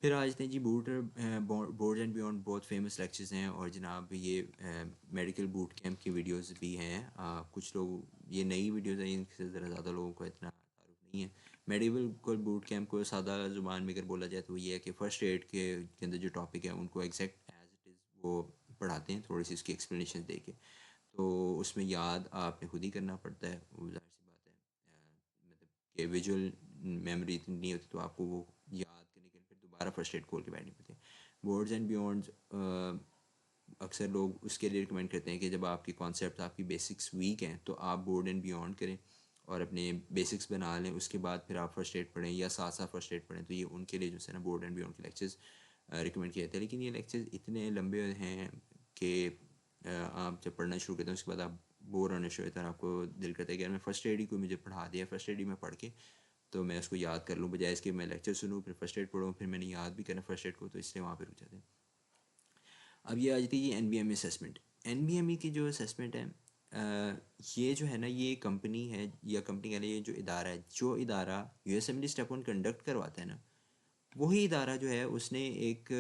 پھر آ جاتے ہیں جی بورڈ اینڈ بیونڈ بہت فیمس لیکچرز ہیں، اور جناب یہ میڈیکل بوٹ کیمپ کی ویڈیوز بھی ہیں. کچھ لوگ یہ نئی ویڈیوز ہیں، ان سے ذرا زیادہ لوگوں کو اتنا تعارف نہیں ہے. میڈیکل بوٹ کیمپ کو سادہ زبان میں اگر بولا جائے تو وہ یہ ہے کہ فرسٹ ایڈ کے اندر جو ٹاپک ہے ان کو ایگزیکٹ ایز اٹ از وہ پڑھاتے ہیں، تھوڑی سی اس کی ایکسپلینیشن دے کے. تو اس میں یاد آپ نے خود ہی کرنا پڑتا ہے، وہ ظاہر سی بات ہے. مطلب کہ ویژول میموری اتنی نہیں ہوتی، تو آپ کو وہ یاد کرنے کے لیے پھر دوبارہ فرسٹ ایڈ کھول کے بیٹھنی پڑتی ہے. بورڈز اینڈ بیونڈز اکثر لوگ اس کے لیے ریکمینڈ کرتے ہیں کہ جب آپ کی کانسیپٹ آپ کی بیسکس ویک ہیں تو آپ بورڈ اینڈ بیونڈ کریں اور اپنے بیسکس بنا لیں، اس کے بعد پھر آپ فرسٹ ایڈ پڑھیں یا ساتھ ساتھ فرسٹ ایڈ پڑھیں. تو یہ ان کے لیے جو ہے نا بورڈ اینڈ بیونڈ کے لیکچرز ریکمینڈ کیے جاتے ہیں. لیکن یہ لیکچرز اتنے لمبے ہیں کہ آپ جب پڑھنا شروع کرتے ہیں اس کے بعد آپ بور ہونے شروع ہوتے ہیں، آپ کو دل کرتا ہے کہ یار میں فرسٹ ایڈ ہی کوئی مجھے پڑھا دیا، فرسٹ ایڈ ہی میں پڑھ کے تو میں اس کو یاد کر لوں، بجائے اس کے میں لیکچر سنوں پھر فرسٹ ایڈ پڑھوں پھر میں نے یاد بھی کرنا فرسٹ ایڈ کو. تو اس لیے وہاں پہ رک جاتے ہیں. اب یہ آ جاتی ہے یہ N B M assessment. N B M E کی جو اسیسمنٹ ہے یہ جو ہے نا یہ کمپنی ہے، یا کمپنی کا یہ جو ادارہ ہے، جو ادارہ U S M L E step one conduct کرواتا ہے نا، وہی ادارہ جو ہے اس نے ایک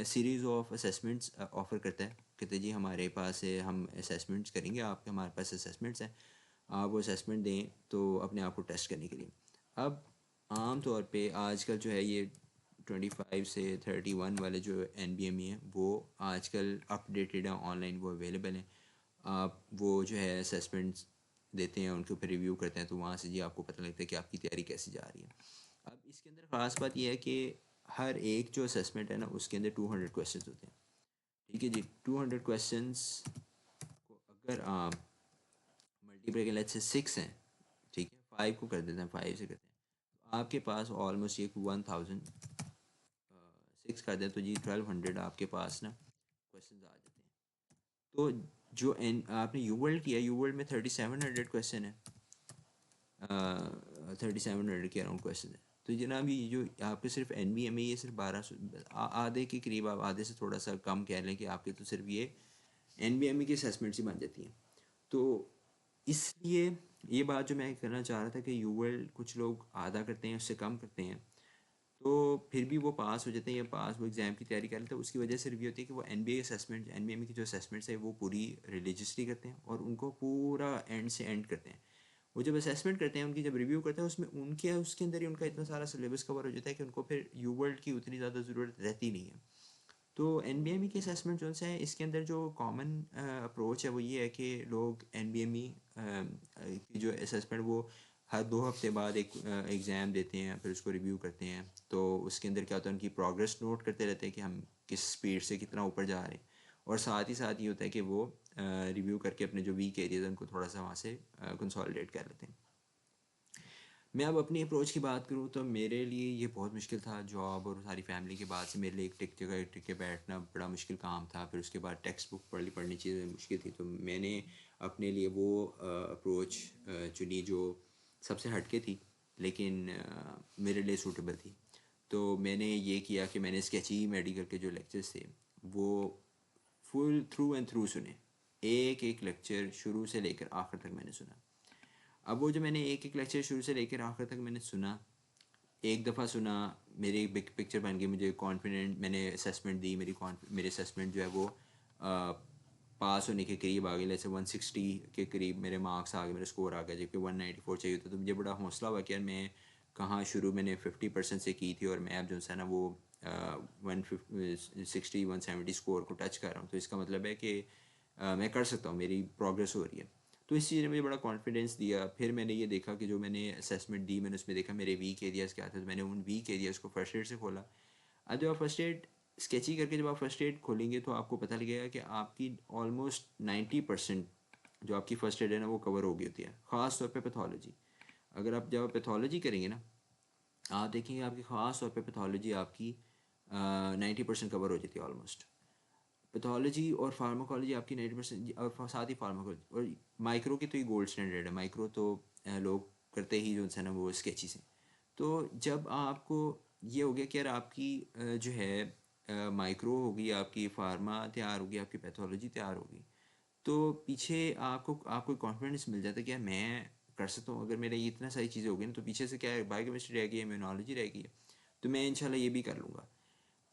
سیریز آف اسیسمنٹس آفر کرتا ہے. کہتے جی ہمارے پاس ہے، ہم اسیسمنٹس کریں گے آپ کے، ہمارے پاس اسیسمنٹس ہیں، آپ وہ اسیسمنٹ دیں تو اپنے آپ کو ٹیسٹ کرنے کے لیے. اب عام طور پہ آج کل جو ہے یہ 25 سے 31 والے جو این بی ایم ای ہیں وہ آج کل اپ ڈیٹیڈ ہیں، آن لائن وہ اویلیبل ہیں. آپ وہ جو ہے اسیسمنٹس دیتے ہیں، ان کے اوپر ریویو کرتے ہیں، تو وہاں سے جی آپ کو پتہ لگتا ہے کہ آپ کی تیاری کیسی جا رہی ہے. اب اس کے اندر خاص بات یہ ہے کہ ہر ایک جو اسیسمنٹ ہے نا اس کے اندر 200 کویشچنز ہوتے ہیں. ٹھیک ہے جی، 200 کویشچنز کو اگر آپ ملٹیپل کے سے 6 ہیں، ٹھیک ہے 5 کو کر دیتے ہیں، 5 سے کرتے ہیں تو آپ کے پاس آلموسٹ یہ 1000 6 کر دیں تو جی 1200 آپ کے پاس نا کویشچنز آ جاتے ہیں. تو جو آپ نے یو ورلڈ کیا، یو ورلڈ میں 3700 کویشچن ہے، 3700 کے اراؤنڈ کویشچن ہے. تو جناب یہ جو آپ کے صرف این بی ایم اے یہ صرف 1200 آدھے کے قریب، آپ آدھے سے تھوڑا سا کم کہہ لیں کہ آپ کے تو صرف یہ این بی ایم ای کی اسیسمنٹس ہی بن جاتی ہیں. تو اس لیے یہ بات جو میں کرنا چاہ رہا تھا کہ یو ورلڈ کچھ لوگ آدھا کرتے ہیں، اس سے کم کرتے ہیں، تو پھر بھی وہ پاس ہو جاتے ہیں، یا پاس وہ ایگزام کی تیاری کر لیتے ہیں. اس کی وجہ سے یہ ہوتی ہے کہ وہ N B A assessment, N B M E کی جو اسیسمنٹس ہے وہ پوری ریلیجسلی کرتے ہیں اور ان کو پورا اینڈ سے اینڈ کرتے ہیں. وہ جب اسیسمنٹ کرتے ہیں، ان کی جب ریویو کرتے ہیں، اس میں اس کے اندر ہی ان کا اتنا سارا سلیبس کور ہو جاتا ہے کہ ان کو پھر یو ورلڈ کی اتنی زیادہ ضرورت رہتی نہیں ہے. تو این بی ایم ای کی اسیسمنٹ جو ہے اس کے اندر جو کامن اپروچ ہے وہ یہ ہے کہ لوگ این بی ایم ای کی جو اسیسمنٹ وہ ہر 2 ہفتے بعد ایک ایگزام دیتے ہیں، پھر اس کو ریویو کرتے ہیں. تو اس کے اندر کیا ہوتا ہے ان کی پروگرس نوٹ کرتے رہتے ہیں کہ ہم کس سپیڈ سے کتنا اوپر جا رہے ہیں، اور ساتھ ہی ساتھ یہ ہوتا ہے کہ وہ ریویو کر کے اپنے جو ویک ایریاز ہیں ان کو تھوڑا سا وہاں سے کنسالیڈیٹ کر لیتے ہیں. میں اب اپنی اپروچ کی بات کروں تو میرے لیے یہ بہت مشکل تھا. جاب اور ساری فیملی کے بعد سے میرے لیے ایک جگہ ٹک کے بیٹھنا بڑا مشکل کام تھا. پھر اس کے بعد ٹیکسٹ بک پڑھنی چیزیں مشکل تھی. تو میں نے اپنے لیے وہ اپروچ چنی جو سب سے ہٹ کے تھی لیکن میرے لیے سوٹیبل تھی. تو میں نے یہ کیا کہ میں نے اسکیچی میڈیکل کے جو لیکچرز تھے وہ فل تھرو اینڈ تھرو سنے. ایک ایک لیکچر شروع سے لے کر آخر تک میں نے سنا. اب وہ جو میں نے ایک ایک لیکچر شروع سے لے کر آخر تک میں نے سنا، ایک دفعہ سنا، میری ایک بگ پکچر بن گئی، مجھے کانفیڈنٹ، میں نے اسیسمنٹ دی، میری اسیسمنٹ جو ہے وہ پاس ہونے کے قریب آ گئی. جیسے 160 کے قریب میرے مارکس آ گئے، میرے اسکور آ گیا، جبکہ 194 چاہیے ہوتا. تو مجھے بڑا حوصلہ ہوا کہ یار میں کہاں شروع میں نے 50% سے کی تھی اور میں اب جو ہے نا وہ 160 170 اسکور کو ٹچ کر رہا ہوں. تو اس کا مطلب ہے کہ میں کر سکتا ہوں، میری پروگرس ہو رہی ہے. تو اس چیز نے مجھے بڑا کانفیڈینس دیا. پھر میں نے یہ دیکھا کہ جو میں نے اسیسمنٹ دی میں نے اس میں دیکھا میرے ویک ایریاز کیا تھے. تو میں نے ان ویک ایریاز کو فرسٹ ایڈ سے کھولا. اب جب آپ فرسٹ ایڈ اسکیچی کر کے جب آپ فرسٹ ایڈ کھولیں گے تو آپ کو پتہ لگے گا کہ آپ کی آلموسٹ 90% جو آپ کی فرسٹ ایڈ ہے نا وہ کور ہو گئی ہوتی ہے، خاص طور پہ پیتھولوجی. اگر آپ جب پیتھولوجی کریں گے نا آپ دیکھیں گے آپ کی خاص طور پہ پیتھولوجی آپ کی 90% کور ہو جاتی ہے آلموسٹ. پیتھولوجی اور فارماکالوجی آپ کی 90%، اور ساتھ ہی فارماکالوجی اور مائکرو کی تو یہ گولڈ اسٹینڈرڈ ہے. مائکرو تو لوگ کرتے ہی جو ہے نا وہ اسکیچی سے. تو جب آپ کو یہ ہو گیا کہ یار آپ کی جو ہے مائکرو ہوگی، آپ کی فارما تیار ہوگی، آپ کی پیتھولوجی تیار ہوگی، تو پیچھے آپ کو کانفیڈنس مل جاتا ہے کہ یار میں کر سکتا ہوں. اگر میرے یہ اتنا ساری چیزیں ہو گئی نا تو پیچھے سے کیا ہے، بایو کیمسٹری رہ گئی ہے، امیونالوجی رہ گئی ہے، تو میں انشاءاللہ یہ بھی کر لوں گا.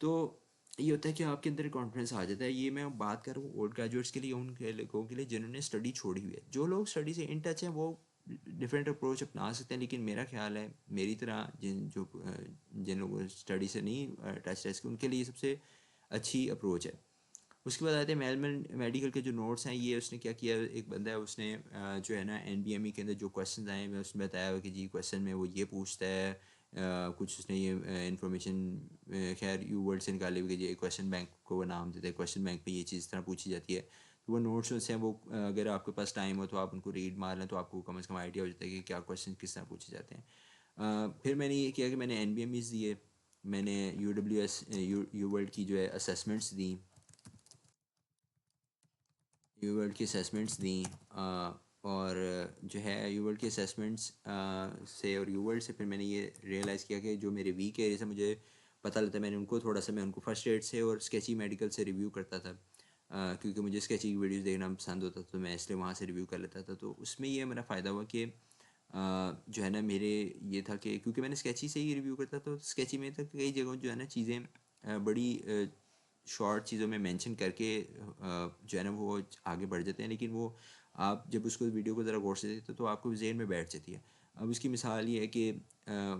تو یہ ہوتا ہے کہ آپ کے اندر کانفیڈنس آ جاتا ہے. یہ میں بات کر رہا ہوں اولڈ گریجویٹس کے لیے, ان کے لوگوں کے لیے جنہوں نے اسٹڈی چھوڑی ہوئی ہے. جو لوگ اسٹڈی سے ان ٹچ ہیں وہ ڈفرینٹ اپروچ اپنا سکتے ہیں, لیکن میرا خیال ہے میری طرح جن لوگوں اسٹڈی سے نہیں ٹچ ہے ان کے لیے سب سے اچھی اپروچ ہے. اس کے بعد آتے ہیں میڈیکل کے جو نوٹس ہیں. یہ اس نے کیا کیا, ایک بندہ ہے اس نے جو ہے نا این بی ایم ای کے اندر جو کویشچنز آئے ہیں اس میں بتایا ہوا کہ جی کویشچن میں وہ یہ پوچھتا ہے, کچھ اس نے یہ انفارمیشن خیر یو ورڈ سے نکالے ہوئے کہ یہ کویشچن بینک کو وہ نام دیتے ہیں, کویشچن بینک پہ یہ چیز طرح پوچھی جاتی ہے. تو وہ نوٹس ہیں وہ اگر آپ کے پاس ٹائم ہو تو آپ ان کو ریڈ مار لیں تو آپ کو کم از کم آئیڈیا ہو جاتا ہے کہ کیا کویشچن کس طرح پوچھے جاتے ہیں. پھر میں نے یہ کیا کہ میں نے این بی ایم ایز دیے, میں نے you W S you world کی جو ہے اسیسمنٹس دیں, یو ورلڈ کی اسیسمنٹس دیں, اور جو ہے یو ورلڈ کی اسیسمنٹس سے اور یو ورلڈ سے پھر میں نے یہ ریئلائز کیا کہ جو میرے ویک ایریاز ہیں مجھے پتہ لگتا ہے. میں نے ان کو تھوڑا سا میں ان کو فرسٹ ایڈ سے اور اسکیچی میڈیکل سے ریویو کرتا تھا, کیونکہ مجھے اسکیچی کی ویڈیوز دیکھنا پسند ہوتا تھا, تو میں اس لیے وہاں سے ریویو کر لیتا تھا. تو اس میں یہ میرا فائدہ ہوا کہ جو ہے نا میرے یہ تھا کہ کیونکہ میں نے اسکیچی سے ہی ریویو کرتا تو اسکیچی میں تھا کئی جگہوں جو ہے نا چیزیں بڑی شارٹ چیزوں میں مینشن کر کے جو ہے نا وہ آگے بڑھ جاتے ہیں, لیکن وہ آپ جب اس کو ویڈیو کو ذرا غور سے دیکھتے تو آپ کو ذہن میں بیٹھ جاتی ہے. اب اس کی مثال یہ ہے کہ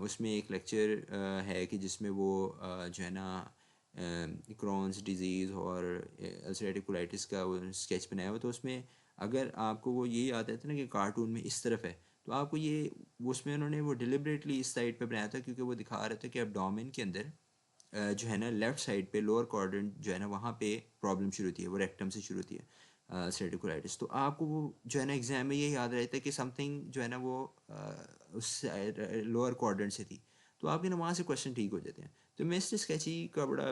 اس میں ایک لیکچر ہے کہ جس میں وہ جو ہے نا کرونز ڈیزیز اور السریٹک کولائٹس کا وہ اسکیچ بنایا ہوا, تو اس میں اگر آپ کو وہ یہی یاد آتا ہے نا کہ کارٹون میں اس طرف ہے, تو آپ کو یہ اس میں انہوں نے وہ ڈیلیبریٹلی اس سائڈ پہ بنایا تھا کیونکہ وہ دکھا رہا تھا کہ ابڈومن کے اندر جو ہے نا لیفٹ سائڈ پہ لوور کوارڈرنٹ جو ہے نا وہاں پہ پرابلم شروع ہوتی ہے, وہ ریکٹم سے شروع ہوتی ہے اسٹریٹوکولائٹس. تو آپ کو وہ جو ہے نا ایگزام میں یہ یاد رہتا ہے کہ سم تھنگ جو ہے نا وہ اس لوور کوارڈرنٹ سے تھی, تو آپ کے نا وہاں سے کویشچن ٹھیک ہو جاتے ہیں. تو میں اس سے اسکیچی کا بڑا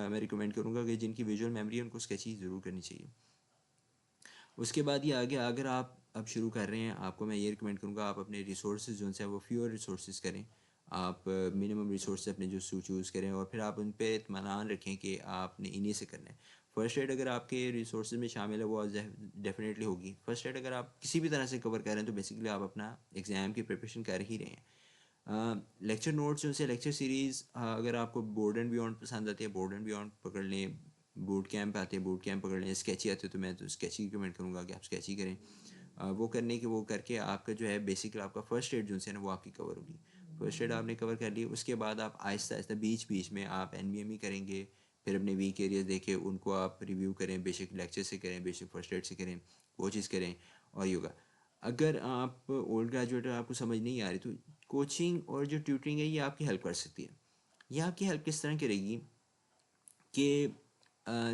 میں ریکمینڈ کروں گا کہ جن کی ویژول میموری ہے ان کو اسکیچی ضرور کرنی چاہیے. اس کے بعد یہ آگے اگر آپ اب شروع کر رہے ہیں, آپ کو میں یہ ریکمینڈ کروں گا آپ اپنے ریسورسز جو ہیں وہ فیور ریسورسز کریں, آپ منیمم ریسورس اپنے جو چوز کریں, اور پھر آپ ان پہ اطمینان رکھیں کہ آپ نے انہیں سے کرنا ہے. فرسٹ ایڈ اگر آپ کے ریسورسز میں شامل ہے وہ ڈیفینیٹلی ہوگی. فرسٹ ایڈ اگر آپ کسی بھی طرح سے کور کر رہے ہیں تو بیسیکلی آپ اپنا ایگزام کی پریپریشن کر ہی رہے ہیں. لیکچر نوٹس جو سے لیکچر سیریز اگر آپ کو بورڈ اینڈ بیونڈ پسند آتی ہے بورڈ اینڈ بیونڈ پکڑ لیں, بوٹ کیمپ آتے ہیں بوٹ کیمپ پکڑ لیں, اسکیچی آتے ہیں تو میں تو اسکیچی ریکمینڈ کروں گا کہ آپ اسکیچی کریں. وہ کرنے کے وہ کر کے آپ کا جو ہے بیسکلی آپ کا فرسٹ ایڈ جو ہے نا وہ آپ کی کور ہوگی. فرسٹ ایڈ آپ نے کور کر لی, اس کے بعد آپ آہستہ آہستہ بیچ میں آپ این بی ایم ای کریں گے, پھر اپنے ویک ایریاز دیکھیں ان کو آپ ریویو کریں, بے شک لیکچر سے کریں, بے شک فرسٹ ایڈ سے کریں, وہ چیز کریں. اور یوگا اگر آپ اولڈ گریجویٹ آپ کو سمجھ نہیں آ رہی تو کوچنگ اور جو ٹیوٹرنگ ہے یہ آپ کی ہیلپ کر سکتی ہے. یہ آپ کی ہیلپ کس طرح کرے گی کہ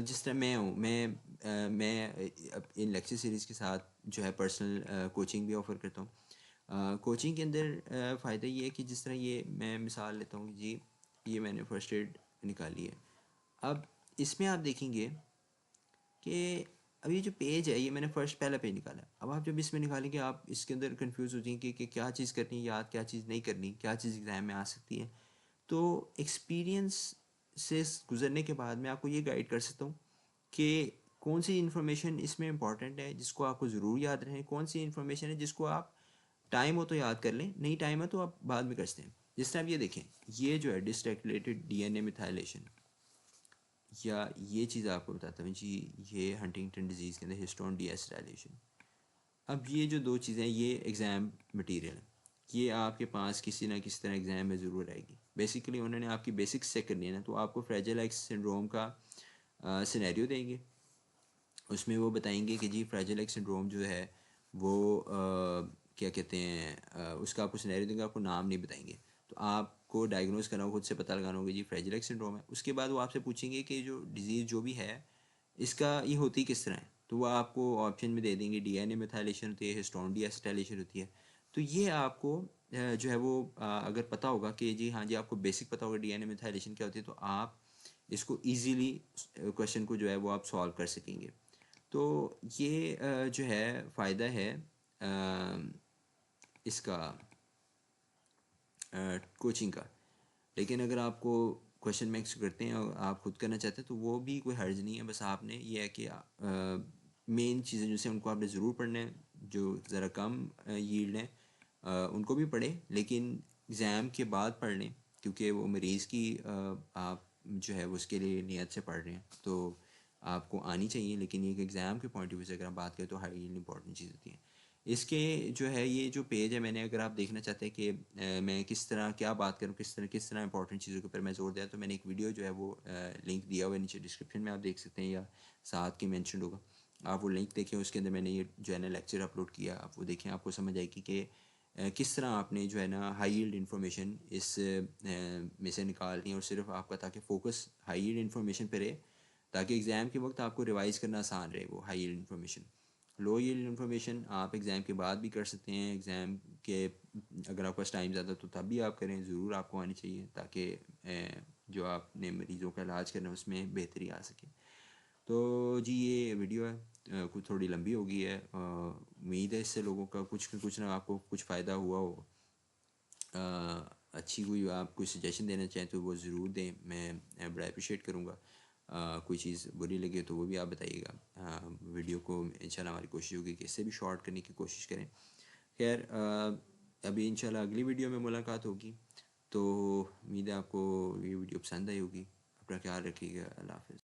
جس طرح میں ہوں میں ان لیکچر سیریز کے ساتھ جو ہے پرسنل کوچنگ بھی آفر کرتا ہوں. کوچنگ کے اندر فائدہ یہ ہے کہ جس طرح یہ میں مثال لیتا ہوں کہ جی یہ میں نے فرسٹ ایڈ نکالی ہے. اب اس میں آپ دیکھیں گے کہ اب یہ جو پیج ہے یہ میں نے پہلا پیج نکالا. اب آپ جب اس میں نکالیں گے آپ اس کے اندر کنفیوز ہو جائیں گے کہ کیا چیز کرنی ہے یاد, کیا چیز نہیں کرنی, کیا چیز ایگزام میں آ سکتی ہے. تو ایکسپیرینس سے گزرنے کے بعد میں آپ کو یہ گائیڈ کر سکتا ہوں کہ کون سی انفارمیشن اس میں امپورٹنٹ ہے جس کو آپ کو ضرور یاد رہیں, کون سی انفارمیشن ہے جس کو آپ ٹائم ہو تو یاد کر لیں, نہیں ٹائم ہے تو آپ بعد میں کر سکتے ہیں. جس طرح آپ یہ دیکھیں یہ جو ہے ڈسریگولیٹڈ ڈی این اے میتھائلیشن, یا یہ چیز آپ کو بتاتا ہوں جی یہ ہنٹنگٹن ڈیزیز کے اندر ہسٹون ڈی ایسٹائلیشن. اب یہ جو دو چیزیں یہ ایگزام مٹیریل ہیں, یہ آپ کے پاس کسی نہ کسی طرح ایگزام میں ضرور آئے گی. بیسیکلی انہوں نے آپ کی بیسکس چیک کرنی ہے نا, تو آپ کو فریجل ایکس سنڈروم کا سینیریو دیں گے. اس میں وہ بتائیں گے کہ جی فریجل ایکس سنڈروم جو ہے وہ کیا کہتے ہیں, اس کا آپ کو سینیریو دیں گے, آپ کو نام نہیں بتائیں گے. تو آپ کو ڈائگنوز کرنا ہوگا, خود سے پتہ لگانا ہوگا جی فریجل ایکس سنڈروم ہے. اس کے بعد وہ آپ سے پوچھیں گے کہ جو ڈیزیز جو بھی ہے اس کا یہ ہوتی کس طرح ہے, تو وہ آپ کو آپشن میں دے دیں گے. ڈی این اے میتھائلیشن ہوتی ہے, ہسٹون ڈی ایسٹائلیشن ہوتی ہے. تو یہ آپ کو جو ہے وہ اگر پتہ ہوگا کہ جی ہاں جی آپ کو بیسک پتہ ہوگا ڈی این اے میتھائلیشن کیا ہوتی ہے, تو آپ اس کو ایزیلی کویشچن کو جو ہے وہ آپ سولو کر سکیں گے. تو یہ جو ہے فائدہ ہے اس کا کوچنگ کا. لیکن اگر آپ کو کویشچن میکس کرتے ہیں اور آپ خود کرنا چاہتے ہیں تو وہ بھی کوئی حرج نہیں ہے. بس آپ نے یہ ہے کہ مین چیزیں جو سے ان کو آپ نے ضرور پڑھنا ہے, جو ذرا کم ییلڈ ہیں ان کو بھی پڑھیں, لیکن ایگزام کے بعد پڑھ لیں, کیونکہ وہ مریض کی آپ جو ہے وہ اس کے لیے نیت سے پڑھ رہے ہیں تو آپ کو آنی چاہیے، لیکن یہ ایک ایگزام کے پوائنٹ آف ویو سے اگر ہم بات کریں تو ہائی امپورٹنٹ چیز ہوتی ہے. اس کے جو ہے یہ جو پیج ہے، میں نے اگر آپ دیکھنا چاہتے ہیں کہ میں کس طرح کیا بات کروں، کس طرح امپورٹنٹ چیزوں کے اوپر میں زور دیا، تو میں نے ایک ویڈیو جو ہے وہ لنک دیا ہوا ہے نیچے ڈسکرپشن میں، آپ دیکھ سکتے ہیں یا ساتھ کی مینشنڈ ہوگا. آپ وہ لنک دیکھیں، اس کے اندر میں نے یہ جو ہے نا لیکچر اپلوڈ کیا، آپ وہ دیکھیں، آپ کو سمجھ آئے گی کہ کس طرح آپ نے جو ہے نا ہائی ایلڈ انفارمیشن اس میں سے نکالنی ہے، اور صرف آپ کا تاکہ فوکس ہائی ایلڈ انفارمیشن پہ رہے، تاکہ ایگزام کے وقت آپ کو ریوائز کرنا آسان رہے. وہ ہائی ایلڈ انفارمیشن، لو ایلڈ انفارمیشن آپ ایگزام کے بعد بھی کر سکتے ہیں، ایگزام کے اگر آپ کے پاس ٹائم زیادہ تو تب بھی آپ کریں، ضرور آپ کو آنی چاہیے تاکہ جو آپ نے مریضوں کا علاج کرنا ہے اس میں بہتری آ سکے. تو جی یہ ویڈیو ہے، کچھ تھوڑی لمبی ہو گئی ہے، امید ہے اس سے لوگوں کا کچھ نہ آپ کو کچھ فائدہ ہوا ہو. اچھی کوئی آپ کوئی سجیشن دینا چاہیں تو وہ ضرور دیں، میں بڑا اپریشیٹ کروں گا. کوئی چیز بری لگے تو وہ بھی آپ بتائیے گا. ویڈیو کو انشاءاللہ ہماری کوشش ہوگی کہ اس سے بھی شارٹ کرنے کی کوشش کریں. خیر ابھی انشاءاللہ اگلی ویڈیو میں ملاقات ہوگی، تو امید ہے آپ کو یہ ویڈیو پسند آئی ہوگی. اپنا خیال رکھیے گا. اللہ حافظ.